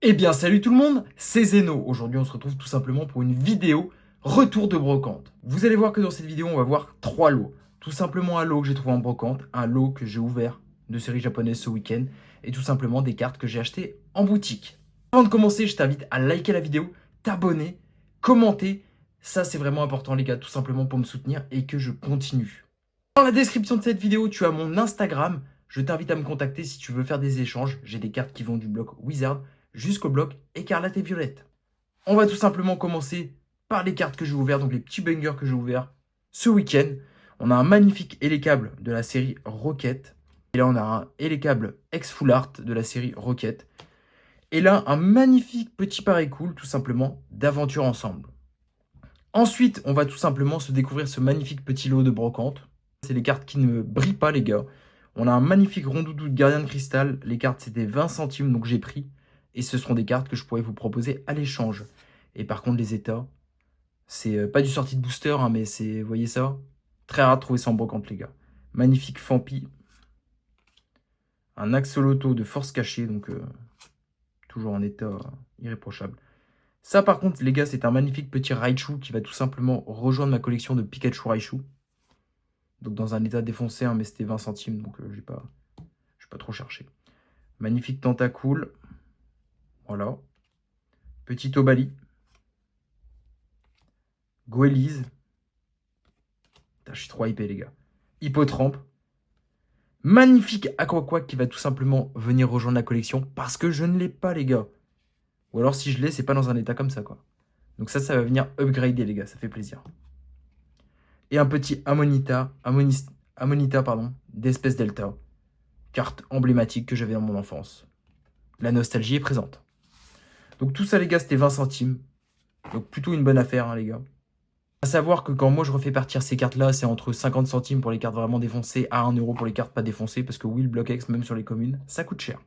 Eh bien, salut tout le monde, c'est Zeno. Aujourd'hui, on se retrouve tout simplement pour une vidéo retour de brocante. Vous allez voir que dans cette vidéo, on va voir trois lots. Tout simplement un lot que j'ai trouvé en brocante, un lot que j'ai ouvert de série japonaise ce week-end, et tout simplement des cartes que j'ai achetées en boutique. Avant de commencer, je t'invite à liker la vidéo, t'abonner, commenter. Ça, c'est vraiment important, les gars, tout simplement pour me soutenir et que je continue. Dans la description de cette vidéo, tu as mon Instagram. Je t'invite à me contacter si tu veux faire des échanges. J'ai des cartes qui vont du bloc Wizard jusqu'au bloc Écarlate et Violette. On va tout simplement commencer par les cartes que j'ai ouvertes, donc les petits bangers que j'ai ouverts ce week-end. On a un magnifique Hélicable de la série Rocket. Et là, on a un Hélicable ex Full Art de la série Rocket. Et là, un magnifique petit pareil cool, tout simplement, d'aventure ensemble. Ensuite, on va tout simplement se découvrir ce magnifique petit lot de brocante. C'est les cartes qui ne brillent pas, les gars. On a un magnifique rondoudou de gardien de cristal. Les cartes, c'était 20 centimes, donc j'ai pris. Et ce seront des cartes que je pourrais vous proposer à l'échange. Et par contre, les états, c'est pas du sortie de booster, hein, mais c'est, vous voyez ça? Très rare de trouver ça en brocante, les gars. Magnifique Fampi. Un Axolotl de force cachée, donc toujours en état irréprochable. Ça, par contre, les gars, c'est un magnifique petit Raichu qui va tout simplement rejoindre ma collection de Pikachu Raichu. Donc dans un état défoncé, hein, mais c'était 20 centimes, donc je n'ai pas trop cherché. Magnifique Tentacool. Voilà. Petit Obali. Goélise. Putain, je suis trop hypé, les gars. Hippotrampe. Magnifique Aquaquack qui va tout simplement venir rejoindre la collection parce que je ne l'ai pas, les gars. Ou alors si je l'ai, c'est pas dans un état comme ça, quoi. Donc ça va venir upgrader, les gars, ça fait plaisir. Et un petit Amonita, pardon, d'espèce Delta. Carte emblématique que j'avais dans mon enfance. La nostalgie est présente. Donc tout ça, les gars, c'était 20 centimes. Donc plutôt une bonne affaire, hein, les gars. À savoir que quand moi je refais partir ces cartes-là, c'est entre 50 centimes pour les cartes vraiment défoncées à 1 euro pour les cartes pas défoncées. Parce que oui, le bloc X, même sur les communes, ça coûte cher.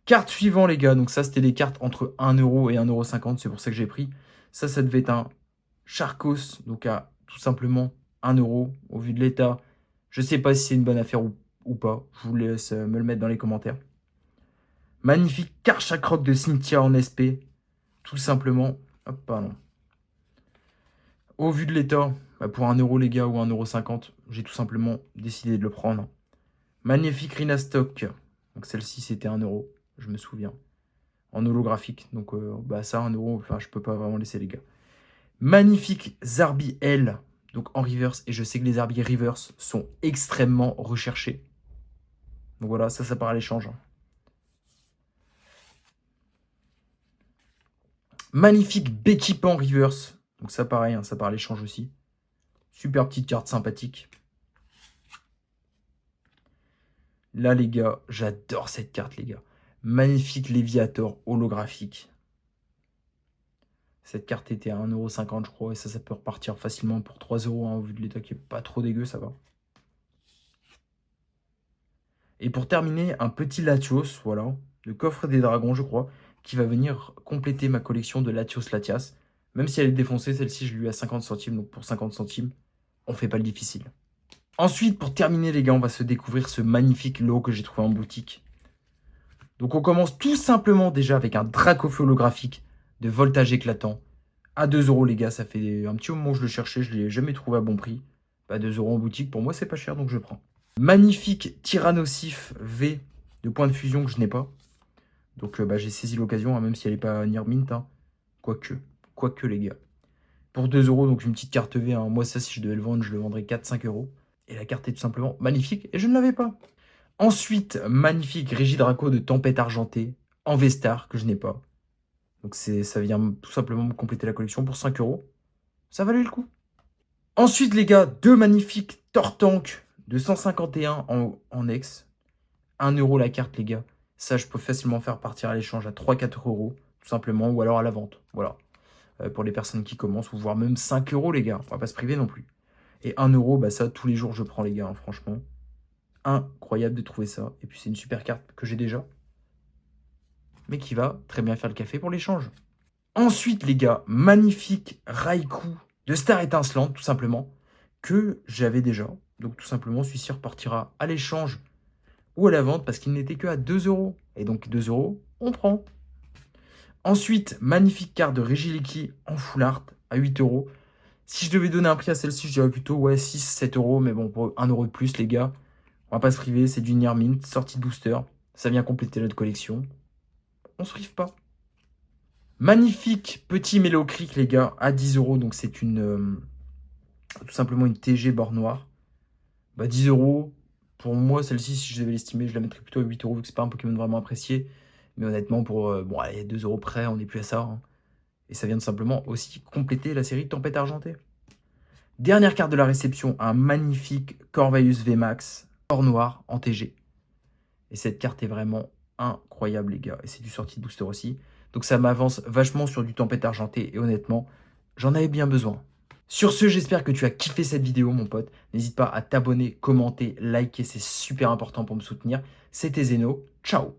Carte suivante, les gars. Donc ça, c'était des cartes entre 1 euro et 1,50 €. C'est pour ça que j'ai pris. Ça devait être un Charcos. Donc à tout simplement 1 euro au vu de l'état. Je sais pas si c'est une bonne affaire ou pas. Je vous laisse me le mettre dans les commentaires. Magnifique Karchakroc de Cynthia en SP. Tout simplement. Hop, pardon. Au vu de l'état, pour 1 euro les gars ou 1,50 €, j'ai tout simplement décidé de le prendre. Magnifique Rhinastock. Donc celle-ci c'était 1 euro, je me souviens. En holographique. Donc ça 1 euro, enfin je peux pas vraiment laisser les gars. Magnifique Zarbi L. Donc en reverse. Et je sais que les Zarbi reverse sont extrêmement recherchés. Donc voilà, ça part à l'échange. Magnifique Becky Pan reverse. Donc ça pareil, hein, ça part à l'échange aussi. Super petite carte sympathique. Là, les gars, j'adore cette carte, les gars. Magnifique Léviator holographique. Cette carte était à 1,50 €, je crois. Et ça peut repartir facilement pour 3 €, hein, au vu de l'état qui est pas trop dégueu, ça va. Et pour terminer, un petit Latios, voilà. Le coffre des dragons, je crois, qui va venir compléter ma collection de Latios Latias. Même si elle est défoncée, celle-ci, je lui ai à 50 centimes. Donc pour 50 centimes, on fait pas le difficile. Ensuite, pour terminer, les gars, on va se découvrir ce magnifique lot que j'ai trouvé en boutique. Donc on commence tout simplement déjà avec un Dracofeu holographique de voltage éclatant. À 2 € les gars, ça fait un petit moment que je le cherchais, je ne l'ai jamais trouvé à bon prix. 2 € en boutique, pour moi c'est pas cher donc je prends. Magnifique Tyrannosif V de point de fusion que je n'ai pas. Donc j'ai saisi l'occasion, hein, même si elle n'est pas near mint. Hein. Quoique les gars. Pour 2 €, donc une petite carte V, hein. Moi ça si je devais le vendre, je le vendrais 4-5 €. Et la carte est tout simplement magnifique et je ne l'avais pas. Ensuite, magnifique Régidraco de Tempête Argentée en V-Star que je n'ai pas. Donc ça vient tout simplement me compléter la collection pour 5 €. Ça valait le coup. Ensuite, les gars, deux magnifiques Tortank de 151 en ex. 1 € la carte, les gars. Ça, je peux facilement faire partir à l'échange à 3-4 €, tout simplement, ou alors à la vente. Voilà. Pour les personnes qui commencent, ou voire même 5 €, les gars. On va pas se priver non plus. Et 1 €, ça, tous les jours, je prends, les gars, hein, franchement. Incroyable de trouver ça. Et puis, c'est une super carte que j'ai déjà, mais qui va très bien faire le café pour l'échange. Ensuite, les gars, magnifique Raikou de Star Étincelante, tout simplement, que j'avais déjà. Donc, tout simplement, celui-ci repartira à l'échange ou à la vente parce qu'il n'était que à 2 €. Et donc, 2 €, on prend. Ensuite, magnifique carte de Regiliki en full art à 8 euros. Si je devais donner un prix à celle-ci, je dirais plutôt ouais, 6-7 euros. Mais bon, pour 1 euro de plus, les gars, on va pas se priver. C'est du Near Mint, sortie de booster. Ça vient compléter notre collection. On se prive pas. Magnifique petit Mellow Creek, les gars, à 10 euros. Donc c'est tout simplement une TG bord noir. Bah 10 euros. Pour moi, celle-ci, si je devais l'estimer, je la mettrais plutôt à 8 euros vu que c'est pas un Pokémon vraiment apprécié. Mais honnêtement, pour bon, allez, 2 euros près, on n'est plus à ça, hein. Et ça vient tout simplement aussi compléter la série Tempête Argentée. Dernière carte de la réception, un magnifique Corvallis VMAX, or noir en TG. Et cette carte est vraiment incroyable, les gars. Et c'est du sortie de booster aussi. Donc ça m'avance vachement sur du Tempête Argentée. Et honnêtement, j'en avais bien besoin. Sur ce, j'espère que tu as kiffé cette vidéo, mon pote. N'hésite pas à t'abonner, commenter, liker. C'est super important pour me soutenir. C'était Zeno. Ciao.